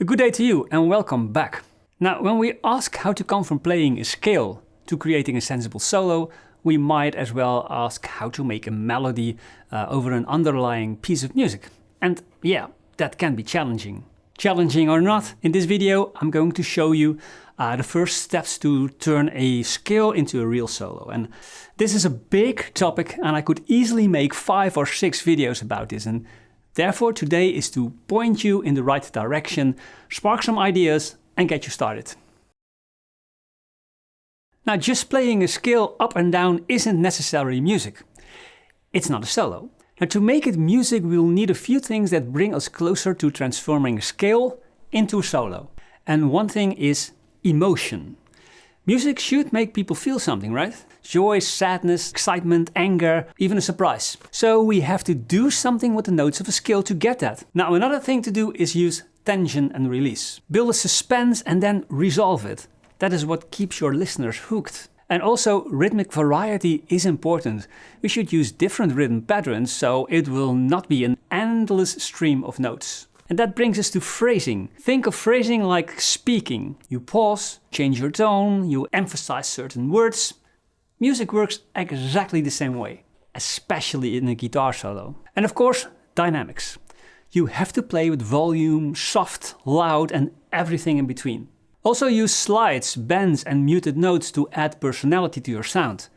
A good day to you and welcome back. Now, when we ask how to come from playing a scale to creating a sensible solo, we might as well ask how to make a melody over an underlying piece of music. And yeah, that can be challenging. Challenging or not, in this video I'm going to show you the first steps to turn a scale into a real solo. And this is a big topic and I could easily make 5 or 6 videos about this. And therefore today is to point you in the right direction, spark some ideas and get you started. Now, just playing a scale up and down isn't necessarily music. It's not a solo. Now, to make it music, we'll need a few things that bring us closer to transforming a scale into a solo. And one thing is emotion. Music should make people feel something, right? Joy, sadness, excitement, anger, even a surprise. So we have to do something with the notes of a scale to get that. Now, another thing to do is use tension and release. Build a suspense and then resolve it. That is what keeps your listeners hooked. And also, rhythmic variety is important. We should use different rhythm patterns so it will not be an endless stream of notes. And that brings us to phrasing. Think of phrasing like speaking. You pause, change your tone, you emphasize certain words. Music works exactly the same way, especially in a guitar solo. And of course, dynamics. You have to play with volume, soft, loud, and everything in between. Also use slides, bends and muted notes to add personality to your sound.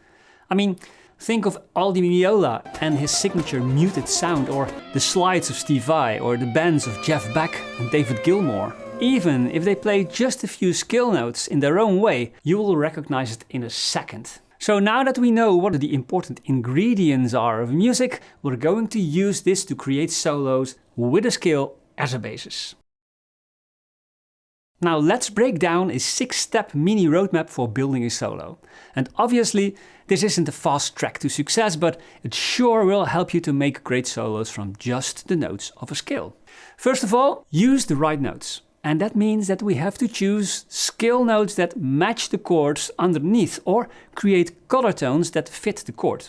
I mean, think of Aldi Meola and his signature muted sound, or the slides of Steve Vai, or the bends of Jeff Beck and David Gilmour. Even if they play just a few scale notes in their own way, you will recognize it in a second. So now that we know what the important ingredients are of music, we're going to use this to create solos with a scale as a basis. Now let's break down a 6-step mini roadmap for building a solo. And obviously this isn't a fast track to success, but it sure will help you to make great solos from just the notes of a scale. First of all, use the right notes. And that means that we have to choose scale notes that match the chords underneath or create color tones that fit the chord.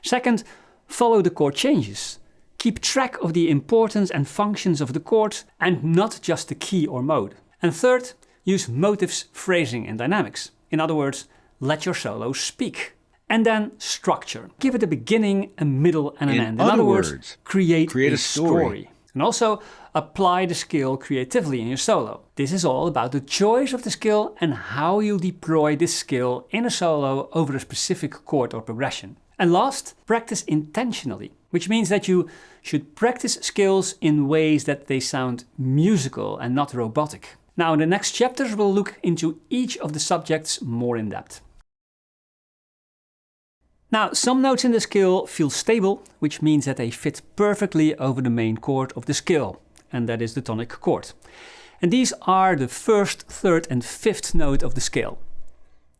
Second, follow the chord changes. Keep track of the importance and functions of the chords and not just the key or mode. And third, use motifs, phrasing and dynamics. In other words, let your solo speak. And then structure. Give it a beginning, a middle and an end. In other words, create a story. And also apply the scale creatively in your solo. This is all about the choice of the scale and how you deploy this scale in a solo over a specific chord or progression. And last, practice intentionally, which means that you should practice scales in ways that they sound musical and not robotic. Now, in the next chapters, we'll look into each of the subjects more in depth. Now, some notes in the scale feel stable, which means that they fit perfectly over the main chord of the scale, and that is the tonic chord. And these are the 1st, 3rd and 5th note of the scale.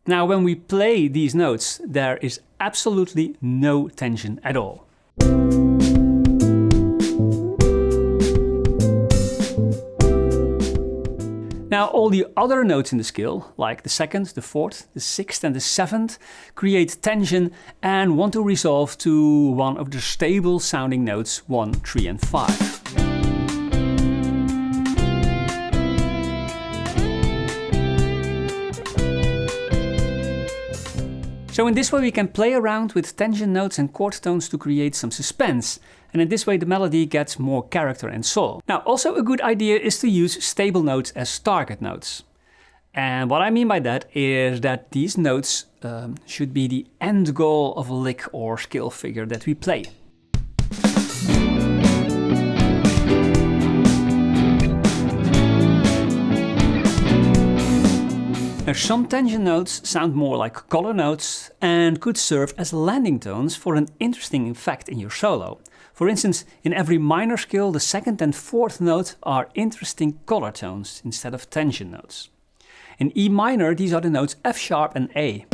Now, when we play these notes, there is absolutely no tension at all. Now, all the other notes in the scale, like the 2nd, the 4th, the 6th and the 7th, create tension and want to resolve to one of the stable sounding notes 1, 3 and 5. So in this way we can play around with tension notes and chord tones to create some suspense. And in this way the melody gets more character and soul. Now, also a good idea is to use stable notes as target notes. And what I mean by that is that these notes should be the end goal of a lick or scale figure that we play. Now, some tension notes sound more like color notes and could serve as landing tones for an interesting effect in your solo. For instance, in every minor scale, the 2nd and 4th note are interesting color tones instead of tension notes. In E minor, these are the notes F sharp and A.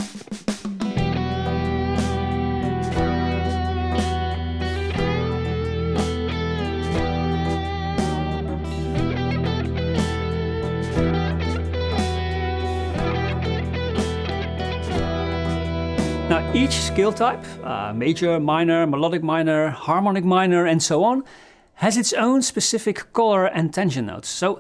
Now, each scale type, major, minor, melodic minor, harmonic minor and so on, has its own specific color and tension notes. So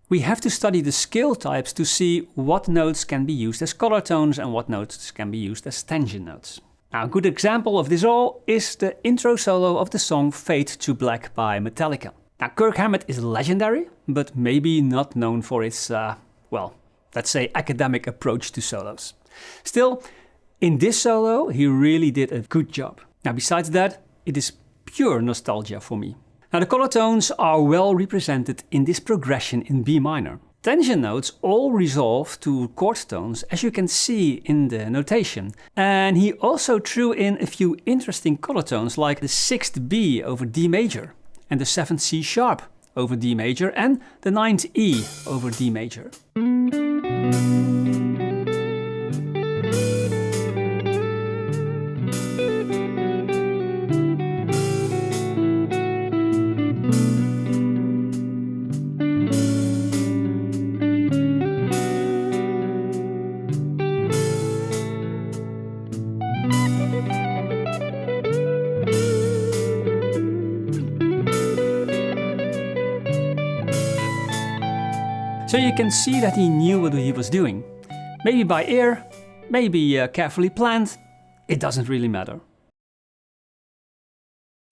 We have to study the scale types to see what notes can be used as color tones and what notes can be used as tangent notes. Now, a good example of this all is the intro solo of the song Fade to Black by Metallica. Now, Kirk Hammett is legendary, but maybe not known for his, let's say academic approach to solos. Still, in this solo, he really did a good job. Now, besides that, it is pure nostalgia for me. Now, the color tones are well represented in this progression in B minor. Tangent notes all resolve to chord tones, as you can see in the notation. And he also threw in a few interesting color tones like the 6th B over D major, and the 7th C sharp over D major, and the 9th E over D major. So you can see that he knew what he was doing. Maybe by ear, maybe carefully planned, it doesn't really matter.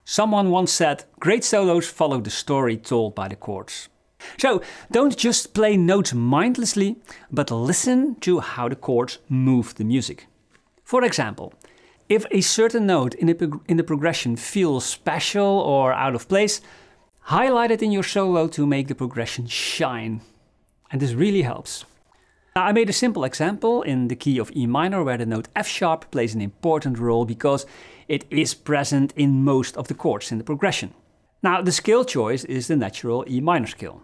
Someone once said, great solos follow the story told by the chords. So don't just play notes mindlessly, but listen to how the chords move the music. For example, if a certain note in the progression feels special or out of place, highlight it in your solo to make the progression shine. And this really helps. Now, I made a simple example in the key of E minor where the note F sharp plays an important role because it is present in most of the chords in the progression. Now, the scale choice is the natural E minor scale.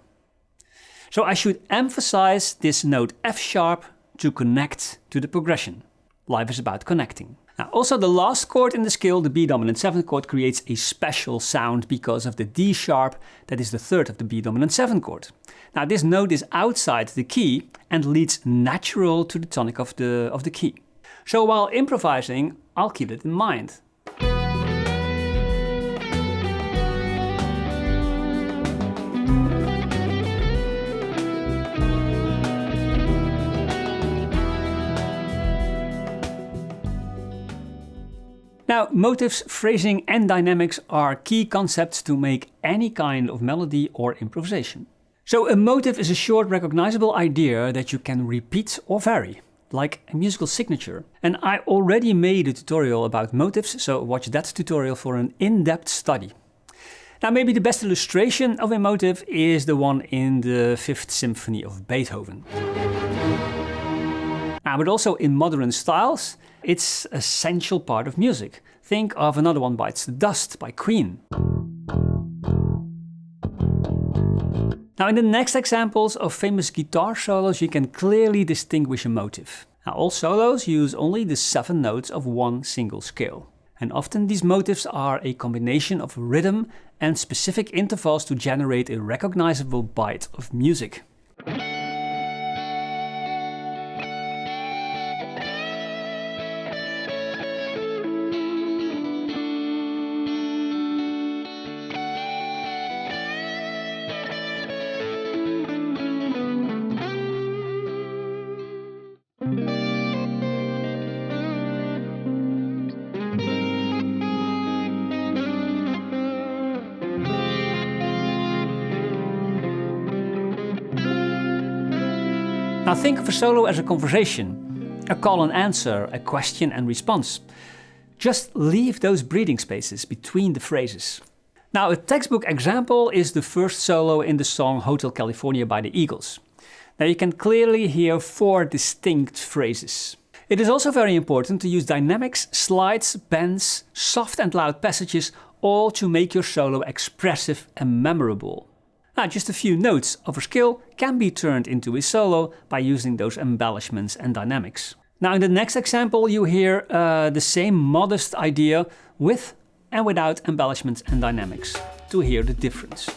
So I should emphasize this note F sharp to connect to the progression. Life is about connecting. Now, also the last chord in the scale, the B dominant 7th chord, creates a special sound because of the D sharp that is the 3rd of the B dominant 7th chord. Now, this note is outside the key and leads natural to the tonic of the key. So while improvising, I'll keep it in mind. Now, motifs, phrasing and dynamics are key concepts to make any kind of melody or improvisation. So a motif is a short recognizable idea that you can repeat or vary, like a musical signature. And I already made a tutorial about motifs, so watch that tutorial for an in-depth study. Now, maybe the best illustration of a motif is the one in the 5th Symphony of Beethoven. Now, but also in modern styles, it's an essential part of music. Think of Another One Bites the Dust by Queen. Now, in the next examples of famous guitar solos, you can clearly distinguish a motif. Now, all solos use only the 7 notes of one single scale. And often these motifs are a combination of rhythm and specific intervals to generate a recognizable bite of music. Now think of a solo as a conversation, a call and answer, a question and response. Just leave those breathing spaces between the phrases. Now, a textbook example is the first solo in the song Hotel California by the Eagles. Now you can clearly hear 4 distinct phrases. It is also very important to use dynamics, slides, bends, soft and loud passages, all to make your solo expressive and memorable. Now, just a few notes of a scale can be turned into a solo by using those embellishments and dynamics. Now, in the next example, you hear the same modest idea with and without embellishments and dynamics to hear the difference.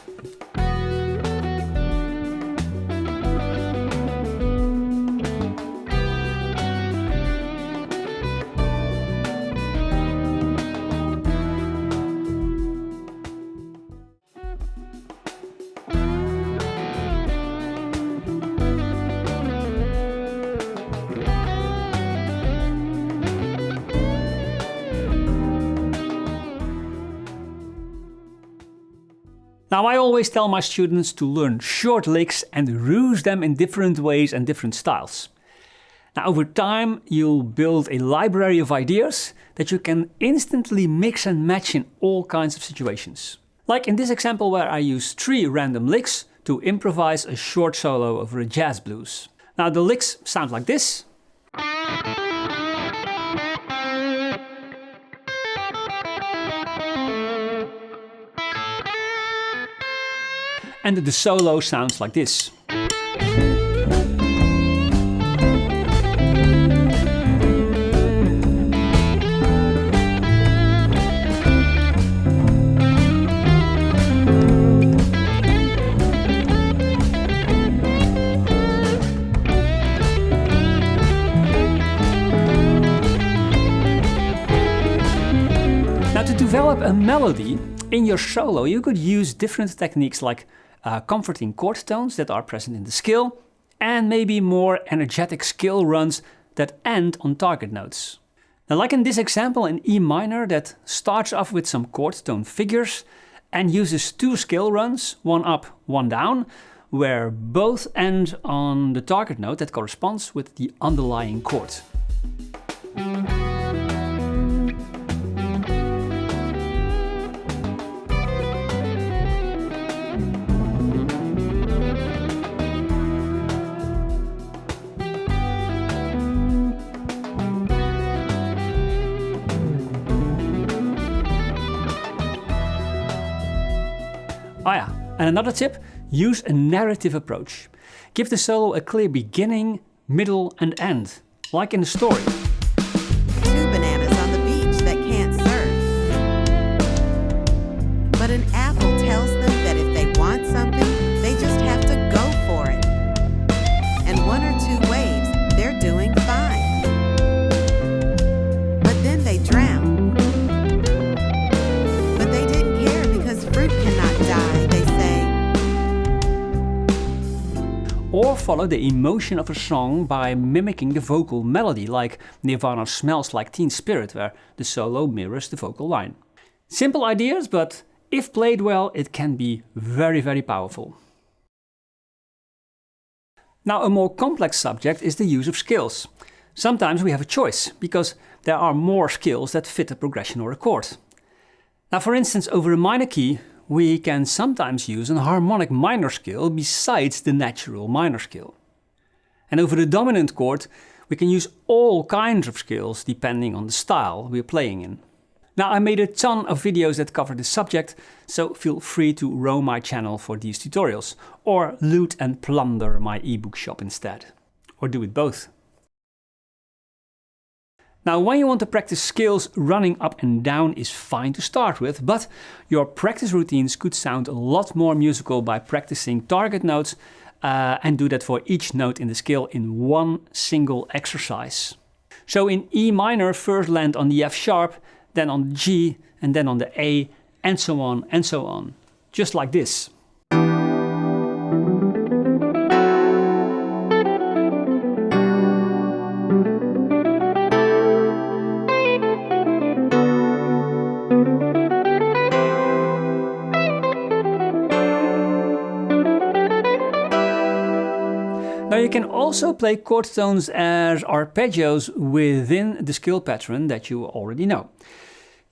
Now I always tell my students to learn short licks and use them in different ways and different styles. Now over time you'll build a library of ideas that you can instantly mix and match in all kinds of situations. Like in this example where I use 3 random licks to improvise a short solo over a jazz blues. Now the licks sound like this. And the solo sounds like this. Now to develop a melody in your solo, you could use different techniques like comforting chord tones that are present in the scale, and maybe more energetic scale runs that end on target notes. Now, like in this example in E minor that starts off with some chord tone figures and uses 2 scale runs, one up, one down, where both end on the target note that corresponds with the underlying chord. Oh yeah, and another tip, use a narrative approach. Give the solo a clear beginning, middle and end, like in a story. 2 bananas on the beach that can't surf. But an apple tells them that if they want something, they just have to go for it. And 1 or 2 waves, they're doing fine. But then they drown. But they didn't care because fruit cannot die, they say. Or follow the emotion of a song by mimicking the vocal melody, like Nirvana's Smells Like Teen Spirit, where the solo mirrors the vocal line. Simple ideas, but if played well, it can be very, very powerful. Now, a more complex subject is the use of scales. Sometimes we have a choice, because there are more scales that fit a progression or a chord. Now, for instance, over a minor key, we can sometimes use a harmonic minor scale besides the natural minor scale. And over the dominant chord, we can use all kinds of scales depending on the style we're playing in. Now, I made a ton of videos that cover this subject, so feel free to roam my channel for these tutorials, or loot and plunder my ebook shop instead. Or do it both. Now, when you want to practice scales, running up and down is fine to start with, but your practice routines could sound a lot more musical by practicing target notes and do that for each note in the scale in one single exercise. So in E minor, first land on the F sharp, then on the G, and then on the A, and so on and so on. Just like this. Now you can also play chord tones as arpeggios within the scale pattern that you already know.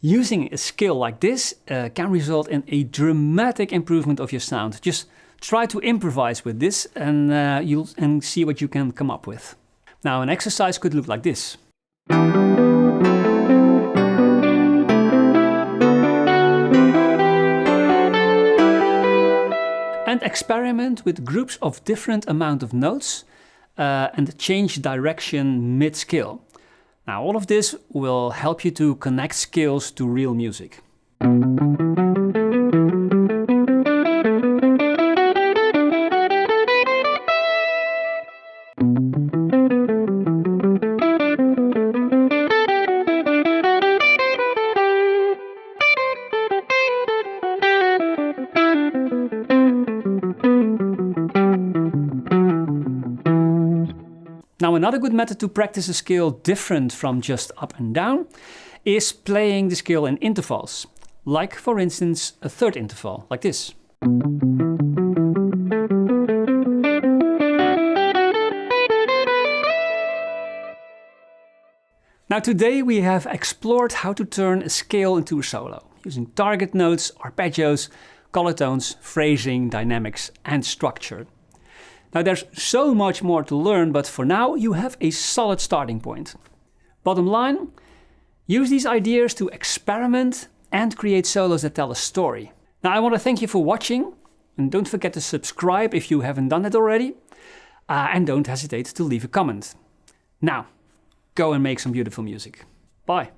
Using a scale like this can result in a dramatic improvement of your sound. Just try to improvise with this and you'll see what you can come up with. Now an exercise could look like this. And experiment with groups of different amount of notes and change direction mid-scale. Now all of this will help you to connect scales to real music. Now another good method to practice a scale different from just up and down is playing the scale in intervals. Like for instance a third interval, like this. Now today we have explored how to turn a scale into a solo, using target notes, arpeggios, color tones, phrasing, dynamics and structure. Now there's so much more to learn, but for now you have a solid starting point. Bottom line, use these ideas to experiment and create solos that tell a story. Now I want to thank you for watching, and don't forget to subscribe if you haven't done it already, and don't hesitate to leave a comment. Now, go and make some beautiful music. Bye.